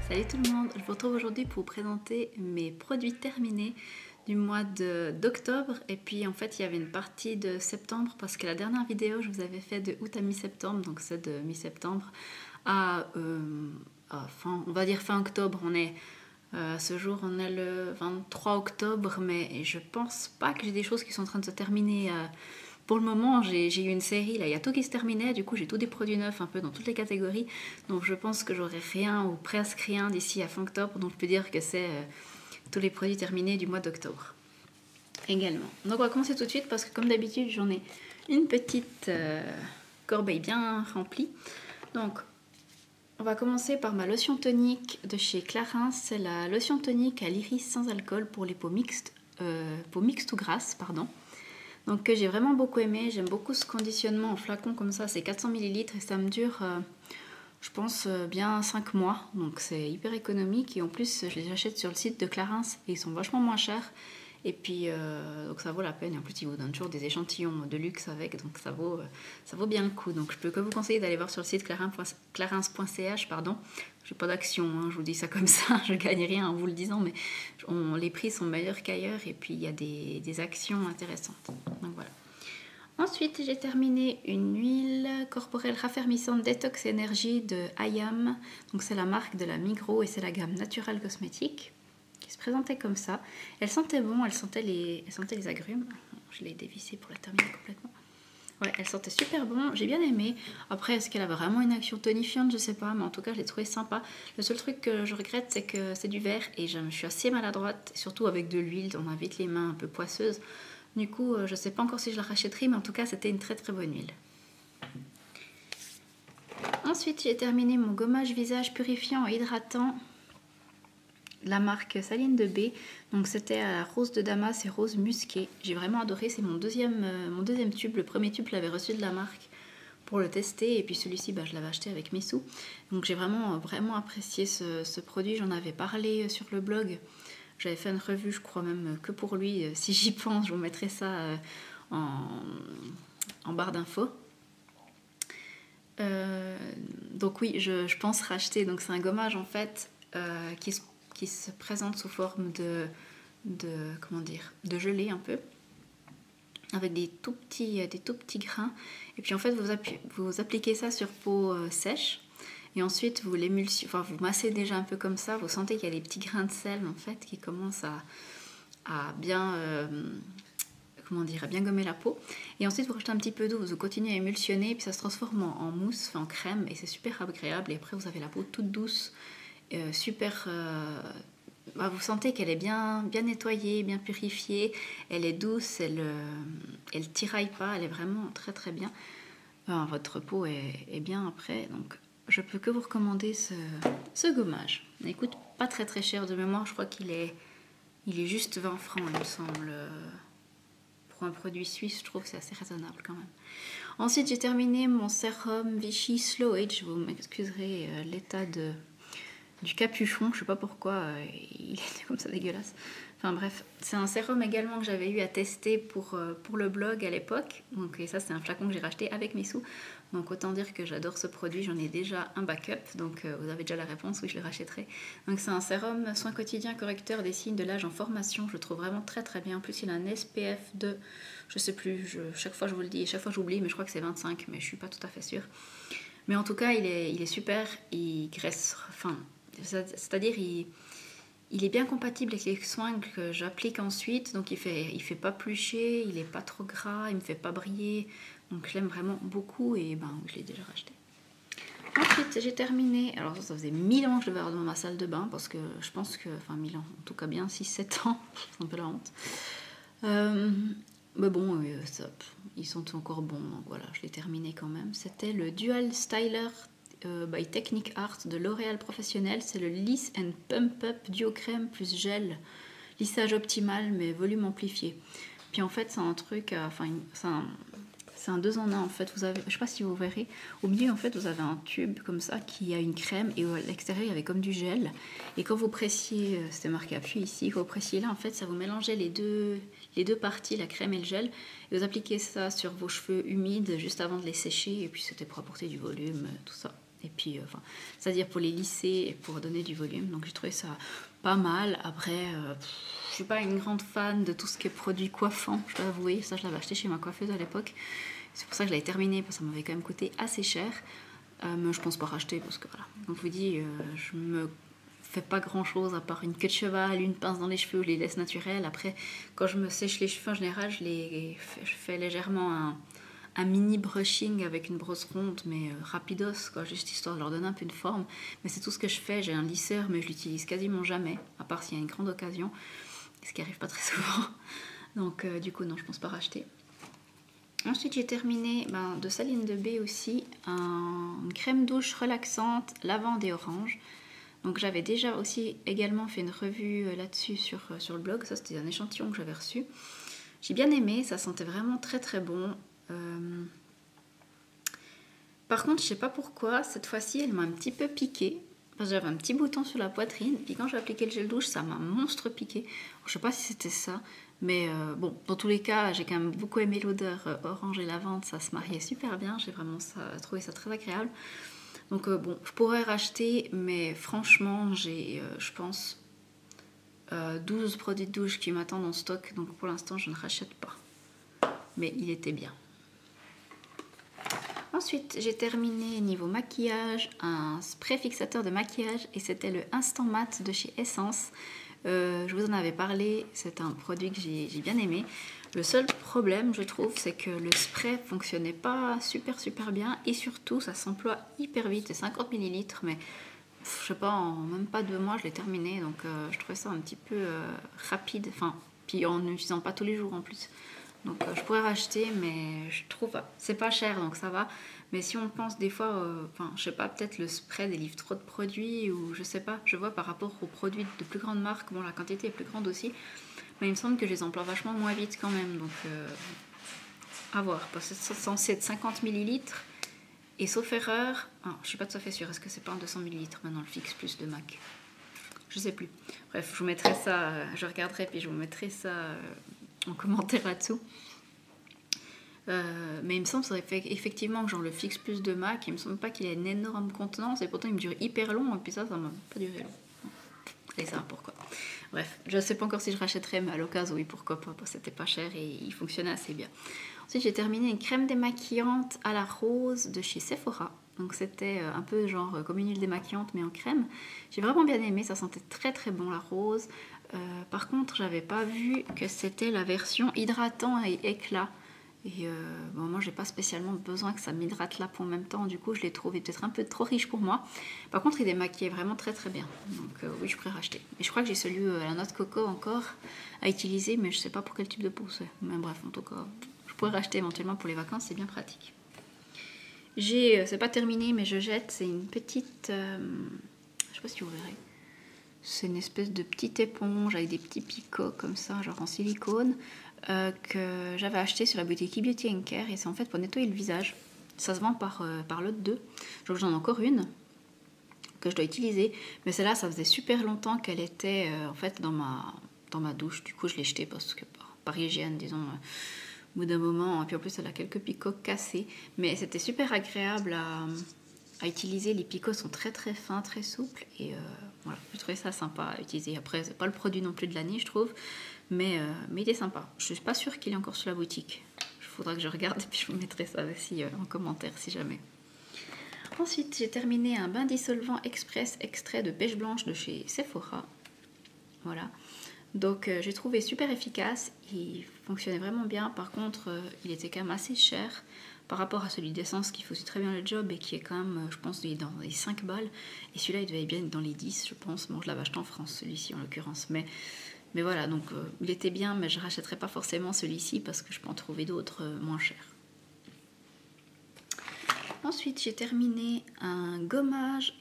Salut tout le monde, je vous retrouve aujourd'hui pour vous présenter mes produits terminés du mois d'octobre et puis en fait il y avait une partie de septembre parce que la dernière vidéo je vous avais fait de août à mi-septembre, donc c'est de mi-septembre à on va dire fin octobre. À ce jour on est le 23 octobre, mais je pense pas que j'ai des choses qui sont en train de se terminer. Pour le moment, j'ai eu une série, là, il y a tout qui se terminait, du coup j'ai tous des produits neufs un peu dans toutes les catégories, donc je pense que j'aurai rien ou presque rien d'ici à fin octobre, donc je peux dire que c'est tous les produits terminés du mois d'octobre également. Donc on va commencer tout de suite parce que comme d'habitude j'en ai une petite corbeille bien remplie. Donc on va commencer par ma lotion tonique de chez Clarins, c'est la lotion tonique à l'iris sans alcool pour les peaux mixtes ou grasses, pardon. Donc que j'ai vraiment beaucoup aimé, j'aime beaucoup ce conditionnement en flacon comme ça, c'est 400 ml et ça me dure, je pense, bien 5 mois. Donc c'est hyper économique et en plus je les achète sur le site de Clarins et ils sont vachement moins chers. Et puis donc ça vaut la peine et en plus ils vous donnent toujours des échantillons de luxe avec, donc ça vaut bien le coup. Donc je peux que vous conseiller d'aller voir sur le site clarins.ch, pardon. J'ai pas d'action, hein, je vous dis ça comme ça, je gagne rien en vous le disant, mais les prix sont meilleurs qu'ailleurs et puis il y a des actions intéressantes. Donc voilà. Ensuite, j'ai terminé une huile corporelle raffermissante Detox Energy de IAM. Donc c'est la marque de la Migros et c'est la gamme Natural Cosmétique qui se présentait comme ça. Elle sentait bon, elle sentait les agrumes. Je l'ai dévissée pour la terminer complètement. Ouais, elle sentait super bon, j'ai bien aimé. Après, est-ce qu'elle a vraiment une action tonifiante? Je sais pas, mais en tout cas, je l'ai trouvé sympa. Le seul truc que je regrette, c'est que c'est du verre et je suis assez maladroite, surtout avec de l'huile, on a vite les mains un peu poisseuses. Du coup, je sais pas encore si je la rachèterai, mais en tout cas, c'était une très très bonne huile. Ensuite, j'ai terminé mon gommage visage purifiant et hydratant, la marque Saline de B. Donc c'était à rose de damas et rose musqué. J'ai vraiment adoré, c'est mon deuxième tube. Le premier tube, je l'avais reçu de la marque pour le tester et puis celui-ci, je l'avais acheté avec mes sous. Donc j'ai vraiment apprécié ce produit. J'en avais parlé sur le blog. J'avais fait une revue, je crois même que pour lui. Si j'y pense, je vous mettrai ça en barre d'infos. Donc oui, je pense racheter. Donc c'est un gommage en fait qui se présente sous forme de gelée un peu, avec des tout petits grains. Et puis en fait, vous appliquez ça sur peau sèche. Et ensuite, vous massez déjà un peu comme ça. Vous sentez qu'il y a des petits grains de sel en fait qui commencent à bien gommer la peau. Et ensuite, vous rajoutez un petit peu d'eau, vous continuez à émulsionner, puis ça se transforme en mousse, en crème, et c'est super agréable. Et après, vous avez la peau toute douce, vous sentez qu'elle est bien nettoyée, bien purifiée. Elle est douce, elle tiraille pas, elle est vraiment très très bien. Votre peau est bien après, donc je peux que vous recommander ce gommage. Il coûte pas très très cher de mémoire, je crois qu'il est juste 20 francs, il me semble. Pour un produit suisse, je trouve que c'est assez raisonnable quand même. Ensuite, j'ai terminé mon sérum Vichy Slow Age. Vous m'excuserez l'état du capuchon, je sais pas pourquoi il était comme ça dégueulasse. Enfin bref, c'est un sérum également que j'avais eu à tester pour le blog à l'époque. Et ça, c'est un flacon que j'ai racheté avec mes sous. Donc autant dire que j'adore ce produit, j'en ai déjà un backup. Donc vous avez déjà la réponse, oui, je le rachèterai. Donc c'est un sérum soin quotidien correcteur des signes de l'âge en formation. Je le trouve vraiment très très bien. En plus, il a un SPF de, je sais plus, chaque fois je vous le dis et chaque fois j'oublie, mais je crois que c'est 25, mais je suis pas tout à fait sûre. Mais en tout cas, il est super, il graisse, c'est-à-dire il est bien compatible avec les soins que j'applique ensuite, donc il fait pas plucher, il est pas trop gras, il me fait pas briller, donc je l'aime vraiment beaucoup et je l'ai déjà racheté. Ensuite j'ai terminé, alors ça faisait 1000 ans que je devais avoir dans ma salle de bain, parce que je pense que, 1000 ans, en tout cas bien 6-7 ans, c'est un peu la honte. Mais bon, ils sont encore bons, donc voilà, je l'ai terminé quand même. C'était le Dual Styler by Technique Art de L'Oréal Professionnel. C'est le Lisse and Pump Up Duo Crème plus Gel. Lissage optimal mais volume amplifié. Puis en fait, c'est un truc, c'est un 2 en 1 en fait. Vous avez, je sais pas si vous verrez, au milieu en fait, vous avez un tube comme ça qui a une crème et à l'extérieur il y avait comme du gel. Et quand vous pressiez, c'était marqué appui ici, quand vous pressiez là en fait, ça vous mélangeait les deux parties, la crème et le gel. Et vous appliquez ça sur vos cheveux humides juste avant de les sécher et puis c'était pour apporter du volume, tout ça. Et puis, enfin, c'est-à-dire pour les lisser et pour donner du volume. Donc j'ai trouvé ça pas mal. Après, je suis pas une grande fan de tout ce qui est produit coiffant, je dois avouer. Ça, je l'avais acheté chez ma coiffeuse à l'époque. C'est pour ça que je l'avais terminé, parce que ça m'avait quand même coûté assez cher. Mais je pense pas racheter, parce que voilà. Comme je vous dis, je me fais pas grand chose à part une queue de cheval, une pince dans les cheveux, je les laisse naturels. Après, quand je me sèche les cheveux en général, je fais légèrement un mini brushing avec une brosse ronde, mais rapidos, quoi, juste histoire de leur donner un peu de forme. Mais c'est tout ce que je fais. J'ai un lisseur, mais je l'utilise quasiment jamais, à part s'il y a une grande occasion, ce qui arrive pas très souvent. Donc du coup, non, je pense pas racheter. Ensuite, j'ai terminé de Saline de B aussi, une crème douche relaxante, lavande et orange. Donc j'avais déjà aussi également fait une revue là-dessus sur le blog. Ça, c'était un échantillon que j'avais reçu. J'ai bien aimé, ça sentait vraiment très très bon. Par contre, je sais pas pourquoi, cette fois-ci, elle m'a un petit peu piqué. Parce que j'avais un petit bouton sur la poitrine, puis quand j'ai appliqué le gel douche, ça m'a monstre piqué. Je sais pas si c'était ça, mais bon, dans tous les cas, j'ai quand même beaucoup aimé l'odeur orange et lavande, ça se mariait super bien, j'ai vraiment trouvé ça très agréable. Donc bon, je pourrais racheter, mais franchement, j'ai, je pense, 12 produits de douche qui m'attendent en stock, donc pour l'instant, je ne rachète pas. Mais il était bien. Ensuite, j'ai terminé niveau maquillage, un spray fixateur de maquillage, et c'était le Instant Matte de chez Essence. Je vous en avais parlé, c'est un produit que j'ai bien aimé. Le seul problème, je trouve, c'est que le spray fonctionnait pas super bien, et surtout, ça s'emploie hyper vite, c'est 50 ml, mais je sais pas, en même pas 2 mois, je l'ai terminé, donc je trouvais ça un petit peu rapide, enfin, puis en n'utilisant pas tous les jours en plus. Donc je pourrais racheter, mais je trouve pas. C'est pas cher, donc ça va. Mais si on pense des fois, enfin, je sais pas, peut-être le spray délivre trop de produits, ou je sais pas. Je vois par rapport aux produits de plus grandes marques, bon, la quantité est plus grande aussi, mais il me semble que je les emploie vachement moins vite quand même. Donc à voir, parce que c'est censé être 50 ml. Et sauf erreur, je suis pas tout à fait sûre, est-ce que c'est pas un 200 ml maintenant le Fix Plus de MAC? Je sais plus. Bref, je vous mettrai ça, je regarderai, puis je vous mettrai ça en commentaire là-dessous. Mais il me semble effectivement que genre le Fix Plus de MAC, il me semble pas qu'il ait une énorme contenance, et pourtant il me dure hyper long, et puis ça m'a pas duré long. Et ça, pourquoi? Bref, je sais pas encore si je rachèterai, mais à l'occasion, oui, pourquoi pas, parce que c'était pas cher et il fonctionnait assez bien. Ensuite, j'ai terminé une crème démaquillante à la rose de chez Sephora. Donc c'était un peu genre comme une huile démaquillante, mais en crème. J'ai vraiment bien aimé, ça sentait très très bon la rose. Par contre, j'avais pas vu que c'était la version hydratant et éclat. Et bon, moi, j'ai pas spécialement besoin que ça m'hydrate la peau en même temps. Du coup, je l'ai trouvé peut-être un peu trop riche pour moi. Par contre, il démaquillait vraiment très très bien. Donc oui, je pourrais racheter. Et je crois que j'ai celui à la noix de coco encore à utiliser, mais je sais pas pour quel type de peau c'est. Mais bref, en tout cas, je pourrais racheter éventuellement pour les vacances, c'est bien pratique. C'est pas terminé, mais je jette. C'est une petite... je sais pas si vous verrez. C'est une espèce de petite éponge avec des petits picots comme ça, genre en silicone, que j'avais acheté sur la boutique Beauty & Care, et c'est en fait pour nettoyer le visage. Ça se vend par lot de 2. Donc j'en ai encore une que je dois utiliser, mais celle-là, ça faisait super longtemps qu'elle était en fait dans ma douche. Du coup, je l'ai jetée parce que par hygiène, disons, au bout d'un moment. Et puis en plus, elle a quelques picots cassés, mais c'était super agréable à utiliser. Les picots sont très très fins, très souples, et voilà, j'ai trouvé ça sympa à utiliser. Après, c'est pas le produit non plus de l'année, je trouve, mais il est sympa. Je suis pas sûre qu'il est encore sur la boutique. Il faudra que je regarde, et puis je vous mettrai ça aussi en commentaire si jamais. Ensuite, j'ai terminé un bain dissolvant express extrait de pêche blanche de chez Sephora. Voilà. Donc j'ai trouvé super efficace, il fonctionnait vraiment bien. Par contre, il était quand même assez cher par rapport à celui d'essence qui fait aussi très bien le job et qui est quand même, je pense, dans les 5 balles. Et celui-là, il devait bien être dans les 10, je pense. Bon, je l'avais acheté en France, celui-ci en l'occurrence. Mais voilà, donc il était bien, mais je ne rachèterai pas forcément celui-ci parce que je peux en trouver d'autres moins chers. Ensuite, j'ai terminé un gommage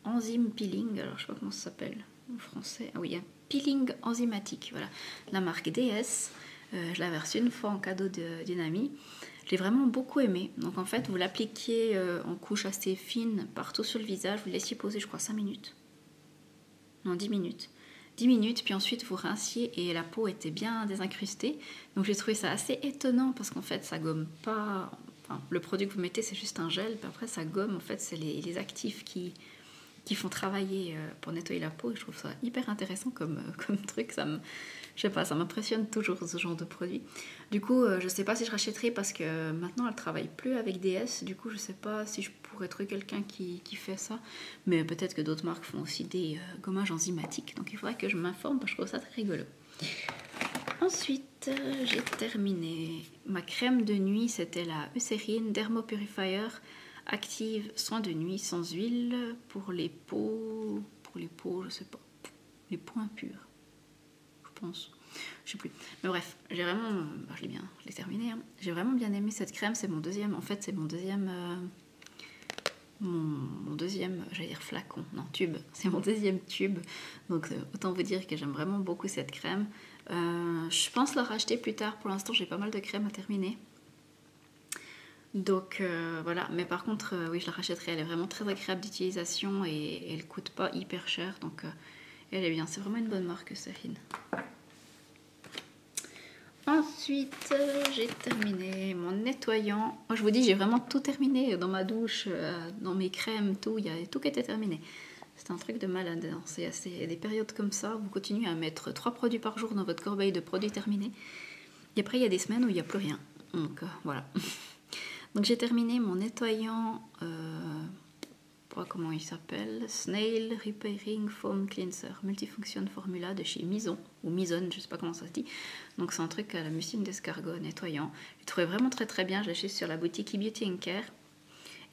enzyme peeling. Alors, je ne sais pas comment ça s'appelle en français. Ah oui, un peeling enzymatique. Voilà, la marque DS. Je l'avais reçu une fois en cadeau d'une amie. Je l'ai vraiment beaucoup aimé. Donc, en fait, vous l'appliquiez en couche assez fine partout sur le visage. Vous le laissiez poser, je crois, 5 minutes. Non, 10 minutes. 10 minutes, puis ensuite vous rinciez et la peau était bien désincrustée. Donc j'ai trouvé ça assez étonnant parce qu'en fait ça gomme pas enfin, le produit que vous mettez c'est juste un gel, puis après ça gomme, en fait c'est les actifs qui font travailler pour nettoyer la peau. Et je trouve ça hyper intéressant comme truc. Je sais pas, ça m'impressionne toujours ce genre de produit. Du coup, je sais pas si je rachèterai parce que maintenant elle travaille plus avec DS. Du coup, je sais pas si je pourrais trouver quelqu'un qui fait ça. Mais peut-être que d'autres marques font aussi des gommages enzymatiques. Donc il faudrait que je m'informe parce que je trouve ça très rigolo. Ensuite, j'ai terminé ma crème de nuit. C'était la Eucérine Dermo Purifier active soin de nuit sans huile pour les peaux, je sais pas, les peaux impures, je pense, je sais plus. Mais bref, j'ai vraiment, je l'ai terminé. Hein. J'ai vraiment bien aimé cette crème. C'est mon deuxième, en fait, c'est mon deuxième, mon deuxième, j'allais dire flacon, non tube. C'est mon deuxième tube. Donc autant vous dire que j'aime vraiment beaucoup cette crème. Je pense la racheter plus tard. Pour l'instant, j'ai pas mal de crèmes à terminer. Donc voilà, mais par contre, oui, je la rachèterai. Elle est vraiment très agréable d'utilisation et elle coûte pas hyper cher. Donc elle est bien. C'est vraiment une bonne marque, Eucérine. Ensuite, j'ai terminé mon nettoyant. Moi, je vous dis, j'ai vraiment tout terminé dans ma douche, dans mes crèmes, tout. Il y a tout qui était terminé. C'est un truc de malade. Hein. C'est des périodes comme ça. Vous continuez à mettre 3 produits par jour dans votre corbeille de produits terminés. Et après, il y a des semaines où il n'y a plus rien. Donc voilà. Donc j'ai terminé mon nettoyant, comment il s'appelle, Snail Repairing Foam Cleanser Multifunction Formula de chez Mison, ou Mison, je sais pas comment ça se dit. Donc c'est un truc à la mucine d'escargot nettoyant. Je trouvais vraiment très très bien, je l'ai acheté sur la boutique eBeauty & Care.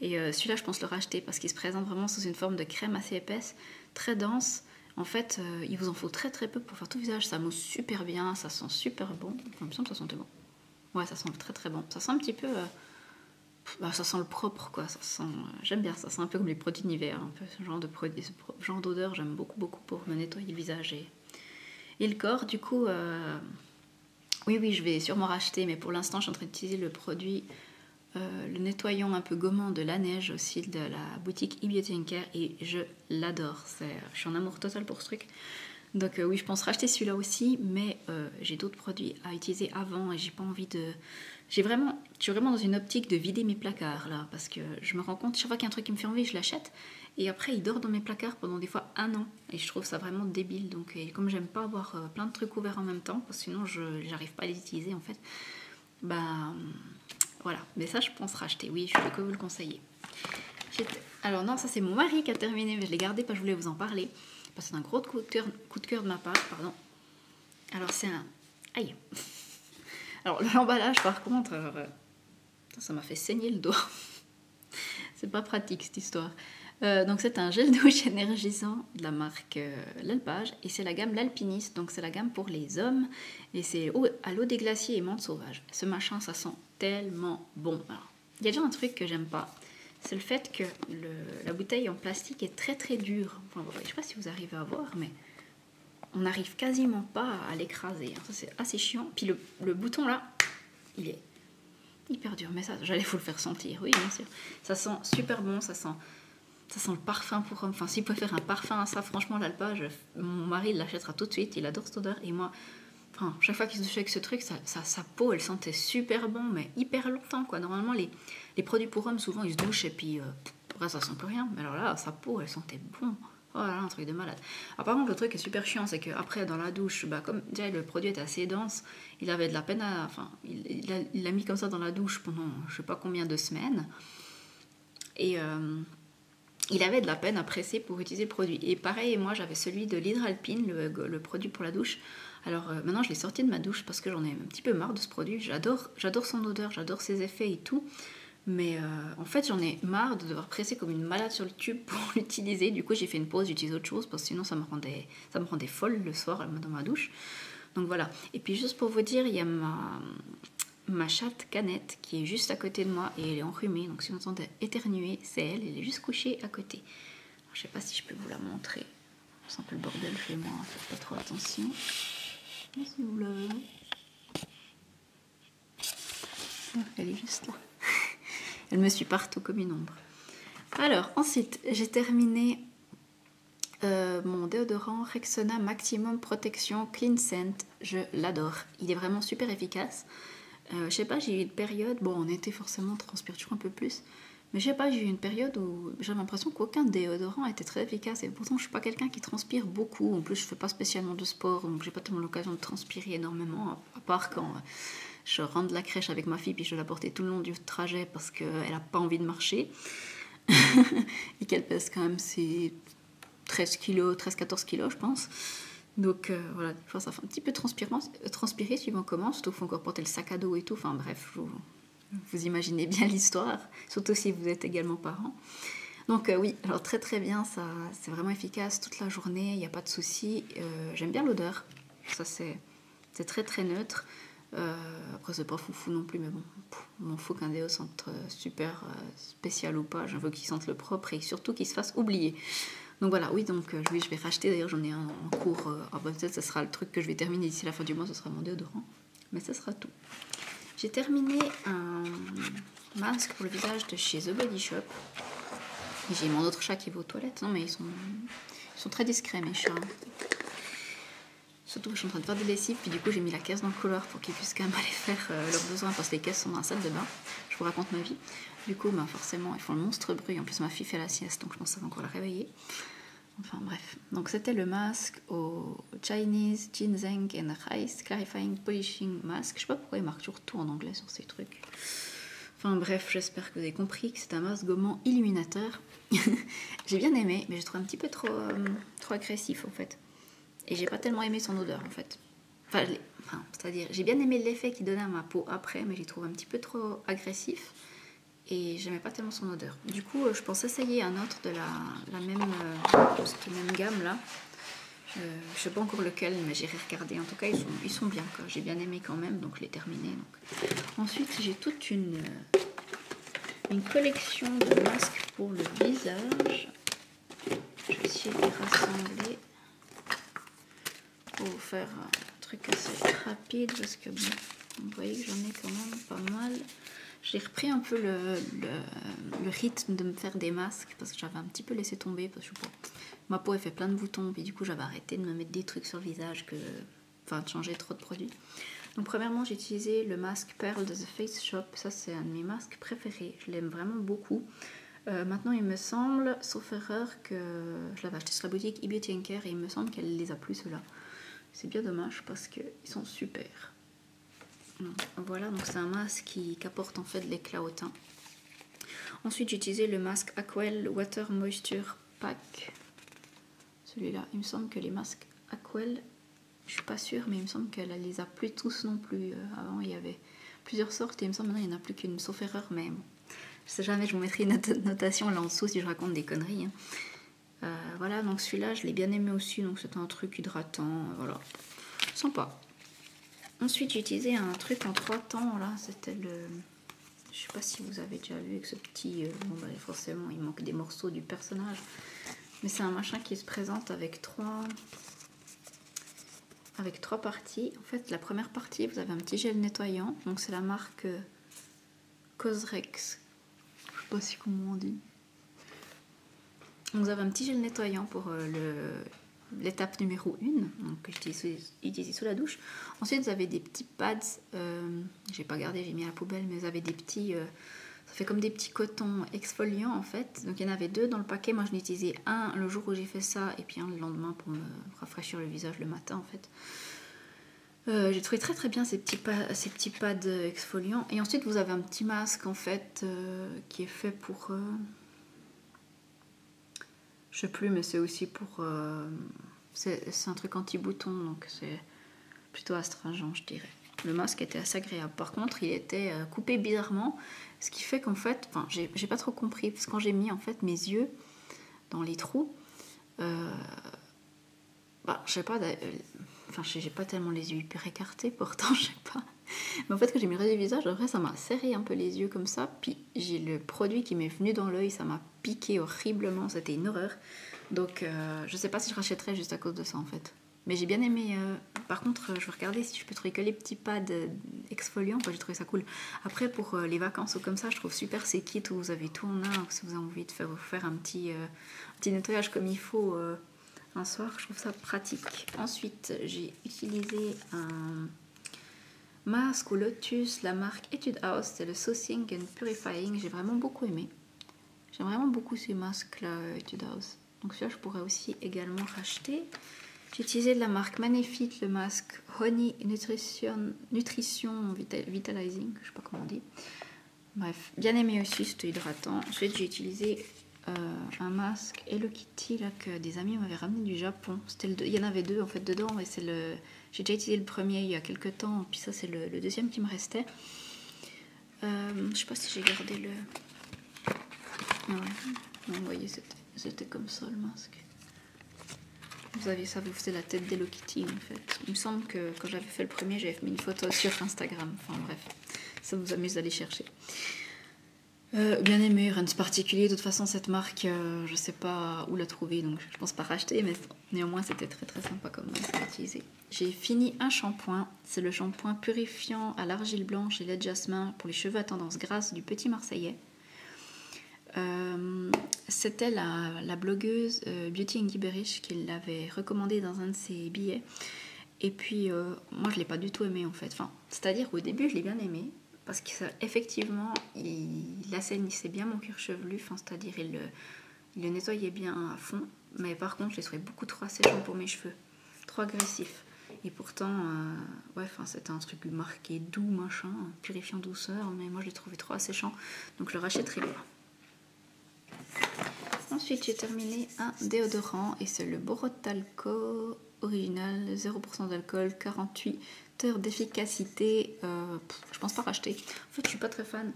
Et celui-là je pense le racheter parce qu'il se présente vraiment sous une forme de crème assez épaisse, très dense. En fait, il vous en faut très très peu pour faire tout le visage, ça mousse super bien, ça sent super bon. Enfin, il me semble que ça sentait bon. Ouais, ça sent très très bon. Ça sent un petit peu... ça sent le propre, quoi. Ça sent, j'aime bien ça. C'est un peu comme les produits Nivea, un peu ce genre de produit, ce genre d'odeur. J'aime beaucoup, beaucoup pour me nettoyer le visage et le corps. Du coup, oui, je vais sûrement racheter, mais pour l'instant, je suis en train d'utiliser le produit, le nettoyant un peu gommant de La Neige aussi de la boutique eBeauty & Care et je l'adore. Je suis en amour total pour ce truc. Donc oui, je pense racheter celui-là aussi, mais j'ai d'autres produits à utiliser avant et j'ai pas envie de... Je suis vraiment dans une optique de vider mes placards là, parce que je me rends compte, chaque fois qu'il y a un truc qui me fait envie, je l'achète, et après il dort dans mes placards pendant des fois 1 an, et je trouve ça vraiment débile. Donc et comme j'aime pas avoir plein de trucs ouverts en même temps, parce que sinon je n'arrive pas à les utiliser en fait, voilà. Mais ça je pense racheter, oui, je peux que vous le conseiller. Alors non, ça c'est mon mari qui a terminé, mais je l'ai gardé parce que je voulais vous en parler, parce que c'est un gros coup de cœur de ma part, pardon. Alors c'est un... Aïe. Alors l'emballage par contre, ça m'a fait saigner le doigt. C'est pas pratique cette histoire. Donc c'est un gel douche énergisant de la marque l'Alpage et c'est la gamme l'Alpiniste, donc c'est la gamme pour les hommes et c'est à l'eau des glaciers et menthe sauvage. Ce machin ça sent tellement bon. Alors, il y a déjà un truc que j'aime pas, c'est le fait que la bouteille en plastique est très très dure. Enfin, je sais pas si vous arrivez à voir, mais on n'arrive quasiment pas à l'écraser. Ça c'est assez chiant. Puis le bouton là, il est hyper dur. Mais ça, j'allais vous le faire sentir. Oui, bien sûr. Ça sent super bon. Ça sent le parfum pour homme. Enfin, s'il peut faire un parfum à ça, franchement, l'Alpage, mon mari l'achètera tout de suite. Il adore cette odeur. Et moi, enfin, chaque fois qu'il se touche avec ce truc, sa peau, elle sentait super bon, mais hyper longtemps, quoi. Normalement, les produits pour hommes, souvent, ils se douchent et puis après, ça sent plus rien. Mais alors là, sa peau, elle sentait bon. Oh là là, un truc de malade. Alors, par contre, le truc qui est super chiant, c'est qu'après, dans la douche, comme déjà le produit était assez dense, il avait de la peine à... Enfin, il l'a mis comme ça dans la douche pendant je sais pas combien de semaines. Et il avait de la peine à presser pour utiliser le produit. Et pareil, moi, j'avais celui de l'Hydralpine, le produit pour la douche. Alors maintenant, je l'ai sorti de ma douche parce que j'en ai un petit peu marre de ce produit. J'adore son odeur, j'adore ses effets et tout. Mais en fait, j'en ai marre de devoir presser comme une malade sur le tube pour l'utiliser. Du coup, j'ai fait une pause, j'utilise autre chose parce que sinon, ça me rendait folle le soir dans ma douche. Donc voilà. Et puis, juste pour vous dire, il y a ma chatte Canette qui est juste à côté de moi et elle est enrhumée. Donc, si vous entendez éternuer, c'est elle. Elle est juste couchée à côté. Alors, je sais pas si je peux vous la montrer. C'est un peu le bordel chez moi. Faites pas trop attention. Mais si vous l'avez. Elle est juste là. Elle me suit partout comme une ombre. Alors, ensuite, j'ai terminé mon déodorant Rexona Maximum Protection Clean Scent. Je l'adore. Il est vraiment super efficace. Je sais pas, j'ai eu une période, bon en été forcément on transpire toujours un peu plus, mais je sais pas, j'ai eu une période où j'avais l'impression qu'aucun déodorant était très efficace et pourtant je suis pas quelqu'un qui transpire beaucoup, en plus je fais pas spécialement de sport donc j'ai pas tellement l'occasion de transpirer énormément, à part quand je rentre de la crèche avec ma fille puis je dois la porter tout le long du trajet parce qu'elle a pas envie de marcher et qu'elle pèse quand même ses 13 kilos, 13-14 kilos je pense. Donc voilà, des fois ça fait un petit peu transpirer suivant comment, surtout qu'il faut encore porter le sac à dos et tout, enfin bref, vous imaginez bien l'histoire, surtout si vous êtes également parent. Donc oui, alors très très bien, ça c'est vraiment efficace toute la journée, il n'y a pas de souci. J'aime bien l'odeur, ça c'est très très neutre. Après c'est pas foufou non plus, mais bon, on m'en fout qu'un déo sente super spécial ou pas, je veux qu'il sente le propre et surtout qu'il se fasse oublier. Donc voilà, oui, donc oui, je vais racheter, d'ailleurs j'en ai un en cours, peut-être ce sera le truc que je vais terminer d'ici la fin du mois, ce sera mon déodorant, mais ce sera tout. J'ai terminé un masque pour le visage de chez The Body Shop. J'ai mon autre chat qui va aux toilettes, non mais ils sont très discrets mes chats. Surtout que je suis en train de faire des lessives, puis du coup j'ai mis la caisse dans le couloir pour qu'ils puissent quand même aller faire leurs besoins parce que les caisses sont dans la salle de bain. Je vous raconte ma vie. Du coup, forcément, ils font le monstre bruit. En plus, ma fille fait la sieste, donc je pense que ça va encore la réveiller. Enfin bref. Donc c'était le masque au Chinese Ginseng and Rice Clarifying Polishing Mask. Je sais pas pourquoi ils marquent toujours tout en anglais sur ces trucs. Enfin bref, j'espère que vous avez compris que c'est un masque gommant illuminateur. J'ai bien aimé, mais j'ai trouvé un petit peu trop agressif en fait. Et j'ai pas tellement aimé son odeur en fait. C'est-à-dire, j'ai bien aimé l'effet qu'il donnait à ma peau après, mais j'ai trouvé un petit peu trop agressif. Et j'aimais pas tellement son odeur. Du coup, je pense essayer un autre de cette même gamme là. Je sais pas encore lequel, mais j'irai regarder. En tout cas, ils sont bien. J'ai bien aimé quand même, donc je l'ai terminé. Donc. Ensuite, j'ai toute une collection de masques pour le visage. Je vais essayer de les rassembler pour vous faire un truc assez rapide parce que bon, vous voyez que j'en ai quand même pas mal. J'ai repris un peu le rythme de me faire des masques parce que j'avais un petit peu laissé tomber parce que ma peau elle fait plein de boutons et du coup j'avais arrêté de me mettre des trucs sur le visage de changer trop de produits. Donc premièrement j'ai utilisé le masque Pearl de The Face Shop, ça c'est un de mes masques préférés, je l'aime vraiment beaucoup. Maintenant il me semble, sauf erreur, que je l'avais acheté sur la boutique eBeauty & Care et il me semble qu'elle les a plus ceux-là. C'est bien dommage parce qu'ils sont super. Voilà, donc c'est un masque qui apporte en fait de l'éclat au teint. Ensuite j'ai utilisé le masque Aquel Water Moisture Pack. Celui-là, il me semble que les masques Aquel, je suis pas sûre, mais il me semble qu'elle les a plus tous non plus. Avant il y avait plusieurs sortes et il me semble maintenant il n'y en a plus qu'une, sauf erreur, mais bon. Je sais jamais, je vous mettrai une notation là en dessous si je raconte des conneries. Voilà, donc celui-là je l'ai bien aimé aussi, donc c'est un truc hydratant, voilà, sympa. Ensuite, j'ai utilisé un truc en 3 temps, là, c'était le... Je sais pas si vous avez déjà vu avec ce petit... forcément, il manque des morceaux du personnage. Mais c'est un machin qui se présente avec trois parties. En fait, la première partie, vous avez un petit gel nettoyant. Donc, c'est la marque Cosrex. Je sais pas si comment on dit. Donc, vous avez un petit gel nettoyant pour l'étape numéro 1, donc que j'utilise sous la douche. Ensuite, vous avez des petits pads, j'ai pas gardé, j'ai mis à la poubelle, mais vous avez des petits, ça fait comme des petits cotons exfoliants en fait. Donc il y en avait 2 dans le paquet, moi je n'ai utilisé un le jour où j'ai fait ça, et puis un le lendemain pour me rafraîchir le visage le matin en fait. J'ai trouvé très très bien ces petits pads exfoliants. Et ensuite vous avez un petit masque en fait qui est fait pour... je sais plus, mais c'est aussi pour... c'est un truc anti-bouton, donc c'est plutôt astringent, je dirais. Le masque était assez agréable. Par contre, il était coupé bizarrement, ce qui fait qu'en fait... Enfin, j'ai pas trop compris, parce que quand j'ai mis en fait mes yeux dans les trous... je sais pas... Enfin, j'ai pas tellement les yeux hyper écartés, pourtant, je sais pas... Mais en fait, quand j'ai mis le visage, après, ça m'a serré un peu les yeux comme ça. Puis j'ai le produit qui m'est venu dans l'œil, ça m'a piqué horriblement, c'était une horreur. Donc, je sais pas si je rachèterais juste à cause de ça en fait. Mais j'ai bien aimé. Par contre, je vais regarder si je peux trouver que les petits pads exfoliants. J'ai trouvé ça cool. Après, pour les vacances ou comme ça, je trouve super ces kits où vous avez tout en un. Si vous avez envie de vous faire un petit nettoyage comme il faut un soir, je trouve ça pratique. Ensuite, j'ai utilisé masque au lotus, la marque Etude House, c'est le Soothing and Purifying. J'ai vraiment beaucoup aimé. J'aime vraiment beaucoup ces masques-là, Etude House. Donc celui-là, je pourrais aussi également racheter. J'ai utilisé de la marque Magnifique le masque Honey Nutrition Vitalizing, je sais pas comment on dit. Bref, bien aimé aussi, c'était hydratant. Ensuite, j'ai utilisé un masque Hello Kitty là, que des amis m'avaient ramené du Japon. Il y en avait deux en fait dedans, et j'ai déjà utilisé le premier il y a quelques temps, puis ça c'est le deuxième qui me restait. Je sais pas si j'ai gardé le... Ah ouais, non, vous voyez, c'était comme ça le masque. Vous avez ça, vous faisait la tête d'Hello Kitty en fait. Il me semble que quand j'avais fait le premier, j'avais mis une photo sur Instagram. Enfin bref, ça vous amuse d'aller chercher. Bien aimé, rien de particulier. De toute façon, cette marque, je sais pas où la trouver, donc je pense pas racheter, mais néanmoins, c'était très très sympa comme masque à utiliser. J'ai fini un shampoing. C'est le shampoing purifiant à l'argile blanche et lait de jasmin pour les cheveux à tendance grasse du Petit Marseillais. C'était la blogueuse Beauty and Gibberish qui l'avait recommandé dans un de ses billets. Et puis, moi, je l'ai pas du tout aimé en fait. Enfin, c'est-à-dire qu'au début, je l'ai bien aimé. Parce qu'effectivement, il assainissait bien mon cuir chevelu. Enfin, c'est-à-dire, il le nettoyait bien à fond. Mais par contre, je l'ai trouvé beaucoup trop asséchant pour mes cheveux. Trop agressif. Et pourtant, ouais, c'était un truc marqué doux, machin, purifiant douceur. Mais moi, je l'ai trouvé trop asséchant. Donc, je le rachèterai pas. Ensuite, j'ai terminé un déodorant et c'est le Borotalco original, 0% d'alcool, 48 heures d'efficacité. Je pense pas racheter. En fait, je suis pas très fan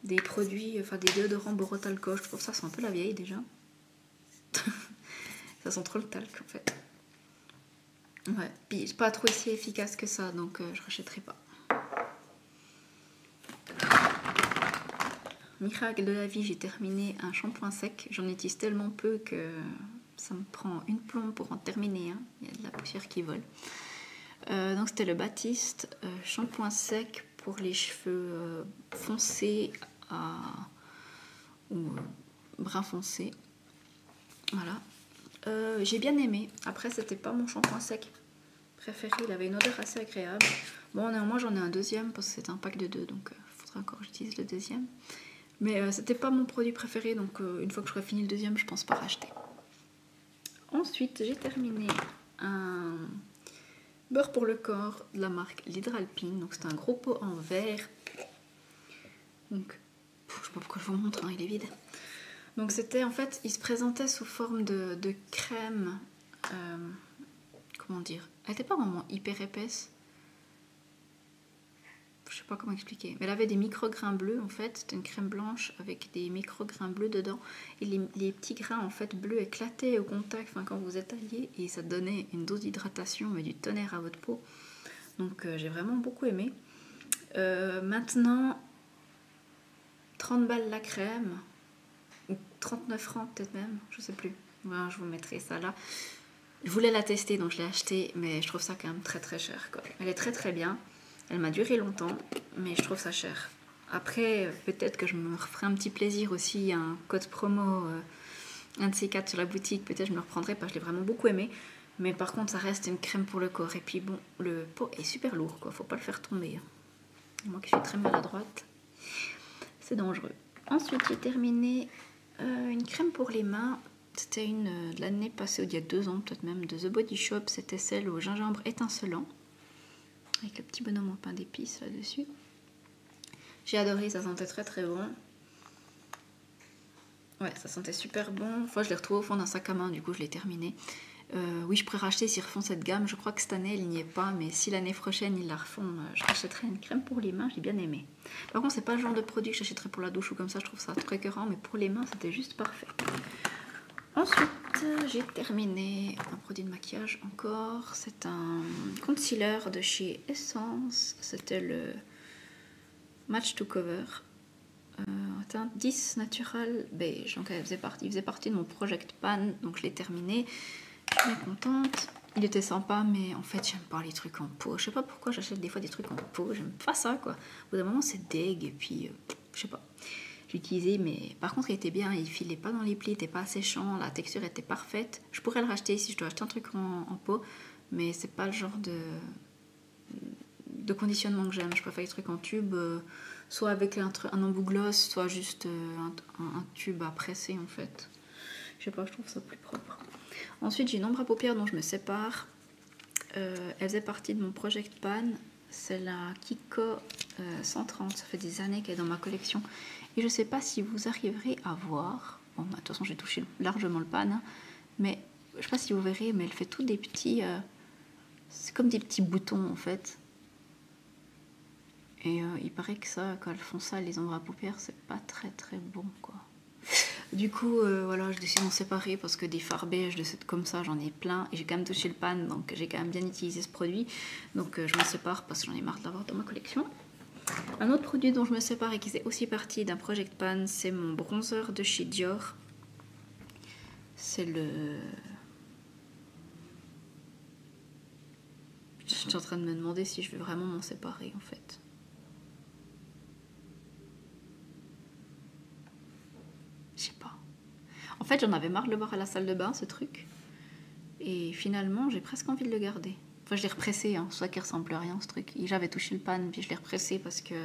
des produits, enfin des déodorants Borotalco. Je trouve ça sent un peu la vieille déjà. Ça sent trop le talc en fait. Ouais, puis c'est pas trop si efficace que ça, donc je rachèterai pas. Miracle de la vie, j'ai terminé un shampoing sec. J'en utilise tellement peu que ça me prend une plombe pour en terminer un. Il y a de la poussière qui vole. Donc c'était le Baptiste shampoing sec pour les cheveux foncés ou brun foncé. Voilà. J'ai bien aimé. Après, c'était pas mon shampoing sec préféré. Il avait une odeur assez agréable. Bon, néanmoins, j'en ai un deuxième parce que c'est un pack de 2, donc il faudra encore que j'utilise le deuxième. Mais c'était pas mon produit préféré, donc une fois que j'aurai fini le deuxième, je pense pas racheter. Ensuite, j'ai terminé un beurre pour le corps de la marque l'Hydralpine. Donc c'est un gros pot en verre. Donc, je sais pas pourquoi je vous montre, hein, il est vide. Donc c'était en fait, il se présentait sous forme de crème. Comment dire? Elle était pas vraiment hyper épaisse. Je sais pas comment expliquer, mais elle avait des micro-grains bleus en fait. C'était une crème blanche avec des micro-grains bleus dedans, et les petits grains en fait bleus éclataient au contact, enfin quand vous étaliez, et ça donnait une dose d'hydratation mais du tonnerre à votre peau. Donc j'ai vraiment beaucoup aimé. Maintenant 30 balles la crème, ou 39 francs peut-être même, je sais plus. Voilà, je vous mettrai ça là. Je voulais la tester donc je l'ai achetée, mais je trouve ça quand même très très cher quoi. Elle est très très bien. Elle m'a duré longtemps, mais je trouve ça cher. Après, peut-être que je me referai un petit plaisir aussi, un code promo, un de ces 4 sur la boutique, peut-être je me le reprendrai parce que je l'ai vraiment beaucoup aimé. Mais par contre, ça reste une crème pour le corps. Et puis bon, le pot est super lourd, quoi. Faut pas le faire tomber. Moi qui suis très maladroite, c'est dangereux. Ensuite, j'ai terminé une crème pour les mains. C'était une de l'année passée, il y a 2 ans peut-être même, de The Body Shop. C'était celle au gingembre étincelant, avec le petit bonhomme en pain d'épices là-dessus. J'ai adoré, ça sentait très très bon. Ouais, ça sentait super bon. Enfin, je l'ai retrouvée au fond d'un sac à main, du coup je l'ai terminé. Oui, je pourrais racheter s'ils refont cette gamme. Je crois que cette année, il n'y est pas, mais si l'année prochaine, ils la refont, je rachèterai une crème pour les mains. J'ai bien aimé. Par contre, c'est pas le genre de produit que j'achèterais pour la douche ou comme ça. Je trouve ça très écœurant, mais pour les mains, c'était juste parfait. Ensuite, j'ai terminé un produit de maquillage encore. C'est un concealer de chez Essence. C'était le Match to Cover. Teint 10 Natural Beige. Donc il faisait partie de mon Project Pan. Donc je l'ai terminé. Je suis contente. Il était sympa, mais en fait, j'aime pas les trucs en pot. Je sais pas pourquoi j'achète des fois des trucs en pot. J'aime pas ça, quoi. Au bout d'un moment, c'est deg. Et puis, je sais pas. J'ai utilisé, mais par contre, il était bien. Il filait pas dans les plis, il était pas asséchant. La texture était parfaite. Je pourrais le racheter si je dois acheter un truc en pot, mais c'est pas le genre de conditionnement que j'aime. Je préfère les trucs en tube, soit avec un embout gloss, soit juste un tube à presser en fait. Je sais pas, je trouve ça plus propre. Ensuite, j'ai une ombre à paupières dont je me sépare. Elle faisait partie de mon Project Pan. C'est la Kiko 130. Ça fait des années qu'elle est dans ma collection. Et je sais pas si vous arriverez à voir. Bon, bah, de toute façon, j'ai touché largement le pan. Hein, mais je sais pas si vous verrez, mais elle fait tous des petits... c'est comme des petits boutons en fait. Et il paraît que ça, quand elles font ça, les ombres à paupières, c'est pas très très bon quoi. Du coup, voilà, je décide d'en séparer parce que des fards beige de cette comme ça, j'en ai plein. Et j'ai quand même touché le pan, donc j'ai quand même bien utilisé ce produit. Donc je m'en sépare parce que j'en ai marre de l'avoir dans ma collection. Un autre produit dont je me sépare et qui fait aussi partie d'un Project Pan, c'est mon bronzer de chez Dior. C'est le... Je suis en train de me demander si je vais vraiment m'en séparer en fait. Je sais pas. En fait, j'en avais marre de le voir à la salle de bain, ce truc. Et finalement, j'ai presque envie de le garder. Enfin, je l'ai repressé, hein, soit qu'il ressemble à rien, ce truc. J'avais touché le pan, puis je l'ai repressé parce que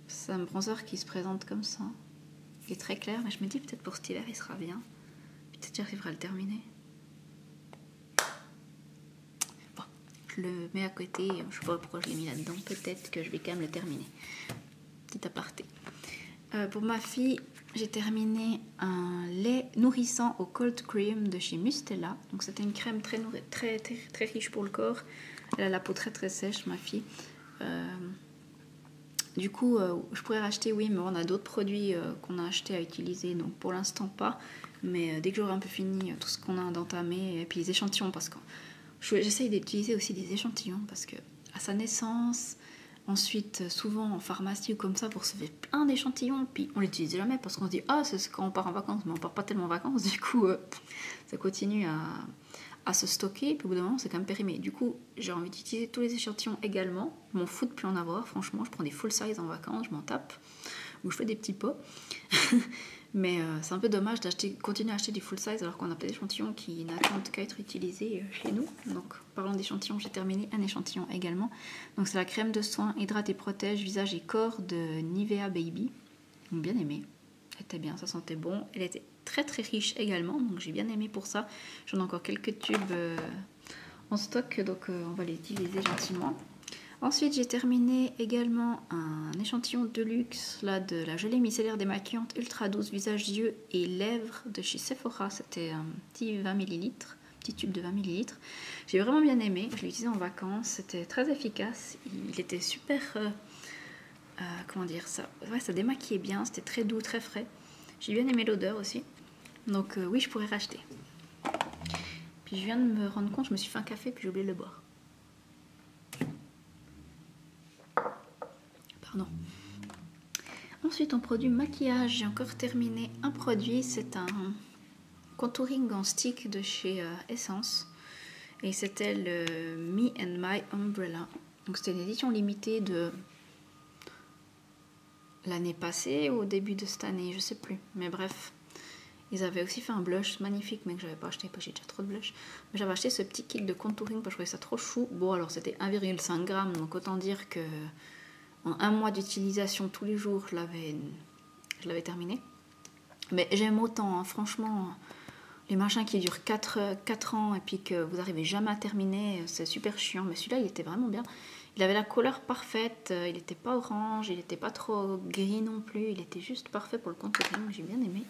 c'est un bronzer qui se présente comme ça. Il est très clair, mais je me dis peut-être pour cet hiver, il sera bien. Peut-être j'arriverai à le terminer. Bon, je le mets à côté. Je sais pas pourquoi je l'ai mis là-dedans. Peut-être que je vais quand même le terminer. Petit aparté. Pour ma fille, j'ai terminé un lait nourrissant au cold cream de chez Mustela. Donc c'était une crème très riche pour le corps. Elle a la peau très très sèche, ma fille. Du coup, je pourrais racheter, oui, mais on a d'autres produits qu'on a achetés à utiliser. Donc pour l'instant pas. Mais dès que j'aurai un peu fini tout ce qu'on a d'entamé, et puis les échantillons, parce que j'essaye d'utiliser aussi des échantillons, parce que à sa naissance... Ensuite, souvent en pharmacie ou comme ça, pour se faire plein d'échantillons, puis on l'utilise jamais parce qu'on se dit « Ah, c'est quand on part en vacances », mais on part pas tellement en vacances, du coup, ça continue à se stocker, puis au bout d'un moment, c'est quand même périmé. Du coup, j'ai envie d'utiliser tous les échantillons également, je m'en fous de plus en avoir, franchement, je prends des full size en vacances, je m'en tape, ou je fais des petits pots. Mais c'est un peu dommage continuer à acheter du full size alors qu'on a plein d'échantillons qui n'attendent qu'à être utilisés chez nous. Donc, parlant d'échantillons, j'ai terminé un échantillon également. Donc, c'est la crème de soin hydrate et protège visage et corps de Nivea Baby. Donc, bien aimé. Elle était bien, ça sentait bon. Elle était très très riche également, donc j'ai bien aimé pour ça. J'en ai encore quelques tubes en stock, donc on va les utiliser gentiment. Ensuite, j'ai terminé également un échantillon de luxe là, de la gelée micellaire démaquillante ultra douce visage, yeux et lèvres de chez Sephora. C'était un petit 20 ml, petit tube de 20 ml. J'ai vraiment bien aimé, je l'ai utilisé en vacances, c'était très efficace. Il était super, comment dire ça, ouais, ça démaquillait bien, c'était très doux, très frais. J'ai bien aimé l'odeur aussi, donc oui, je pourrais racheter. Puis je viens de me rendre compte, je me suis fait un café puis j'ai oublié de le boire. Pardon. Ensuite, en produit maquillage, j'ai encore terminé un produit, c'est un contouring en stick de chez Essence. Et c'était le Me and My Umbrella. Donc c'était une édition limitée de l'année passée ou au début de cette année, je sais plus. Mais bref, ils avaient aussi fait un blush magnifique, mais que j'avais pas acheté parce que j'ai déjà trop de blush. Mais j'avais acheté ce petit kit de contouring parce que je trouvais ça trop chou. Bon, alors c'était 1,5 g, donc autant dire que en un mois d'utilisation tous les jours, je l'avais terminé. Mais j'aime autant, hein, franchement, les machins qui durent 4 ans et puis que vous n'arrivez jamais à terminer, c'est super chiant. Mais celui-là, il était vraiment bien. Il avait la couleur parfaite, il n'était pas orange, il n'était pas trop gris non plus, il était juste parfait pour le contouring, j'ai bien aimé.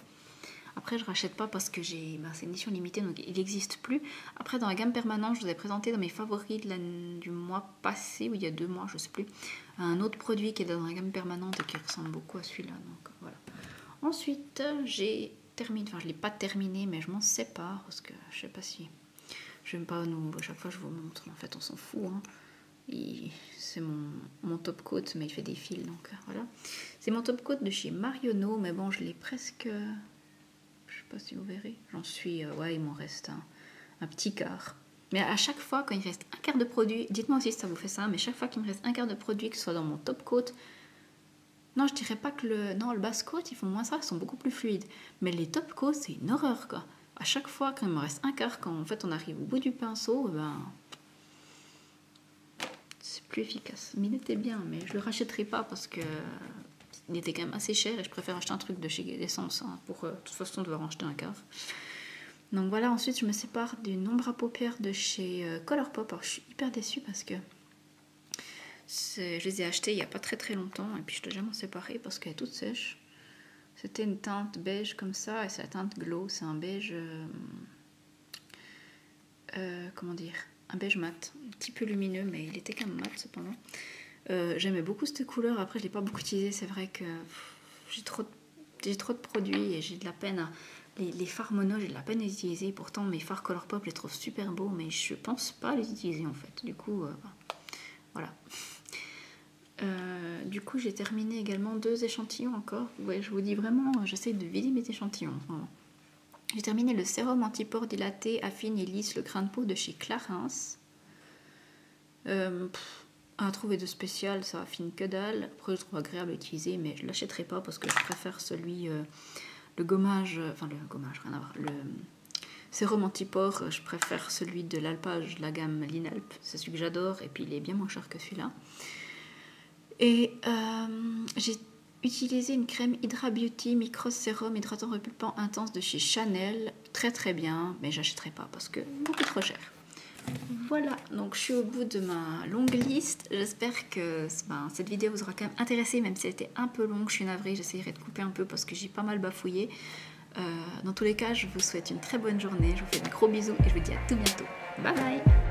Après, je rachète pas parce que c'est une édition limitée, donc il n'existe plus. Après, dans la gamme permanente, je vous ai présenté dans mes favoris du mois passé, ou il y a 2 mois, je sais plus, un autre produit qui est dans la gamme permanente et qui ressemble beaucoup à celui-là. Donc voilà. Ensuite, j'ai terminé, enfin je l'ai pas terminé, mais je m'en sépare parce que je sais pas si, je n'aime pas nous, à chaque fois je vous montre, en fait on s'en fout. Hein. C'est mon top coat, mais il fait des fils, donc voilà. C'est mon top coat de chez Marionneau, mais bon, je l'ai presque... Je sais pas si vous verrez. J'en suis... ouais, il m'en reste un petit quart. Mais à chaque fois, quand il reste un quart de produit, dites-moi aussi si ça vous fait ça, mais chaque fois qu'il me reste un quart de produit, que ce soit dans mon top coat... Non, je dirais pas que le base coat, ils font moins ça, ils sont beaucoup plus fluides. Mais les top coats, c'est une horreur, quoi. À chaque fois, quand il me reste un quart, quand en fait on arrive au bout du pinceau, ben... c'est plus efficace. Mais il était bien, mais je le rachèterai pas parce que il était quand même assez cher et je préfère acheter un truc de chez Essence hein, pour de toute façon devoir en acheter un quart. Donc voilà, ensuite je me sépare d'une ombre à paupières de chez Colourpop. Alors je suis hyper déçue parce que je les ai achetées il n'y a pas très longtemps et puis je dois jamais m'en séparer parce qu'elle est toute sèche. C'était une teinte beige comme ça et c'est la teinte Glow, c'est un beige... comment dire, un beige mat, un petit peu lumineux mais il était quand même mat cependant. J'aimais beaucoup cette couleur, après je l'ai pas beaucoup utilisé, c'est vrai que j'ai trop de produits et j'ai de la peine à... Les fards mono, j'ai de la peine à les utiliser, pourtant mes fards Colourpop je les trouve super beaux mais je pense pas les utiliser en fait, du coup voilà. Du coup j'ai terminé également 2 échantillons encore, ouais, je vous dis vraiment, j'essaie de vider mes échantillons. Vraiment. J'ai terminé le sérum anti-pores dilaté, affine et lisse le grain de peau de chez Clarins. À trouver de spécial, ça affine que dalle. Après, je trouve agréable à utiliser, mais je ne l'achèterai pas parce que je préfère celui, le gommage, enfin le gommage, rien à voir, le sérum anti-pores, je préfère celui de l'alpage de la gamme Linalp. C'est celui que j'adore et puis il est bien moins cher que celui-là. Et j'ai utilisé une crème Hydra Beauty Micro Sérum hydratant repulpant intense de chez Chanel. Très bien, mais j'achèterai pas parce que beaucoup trop cher. Voilà, donc je suis au bout de ma longue liste. J'espère que cette vidéo vous aura quand même intéressé, même si elle était un peu longue. Je suis navrée, j'essaierai de couper un peu parce que j'ai pas mal bafouillé. Dans tous les cas, je vous souhaite une très bonne journée. Je vous fais de gros bisous et je vous dis à tout bientôt. Bye bye!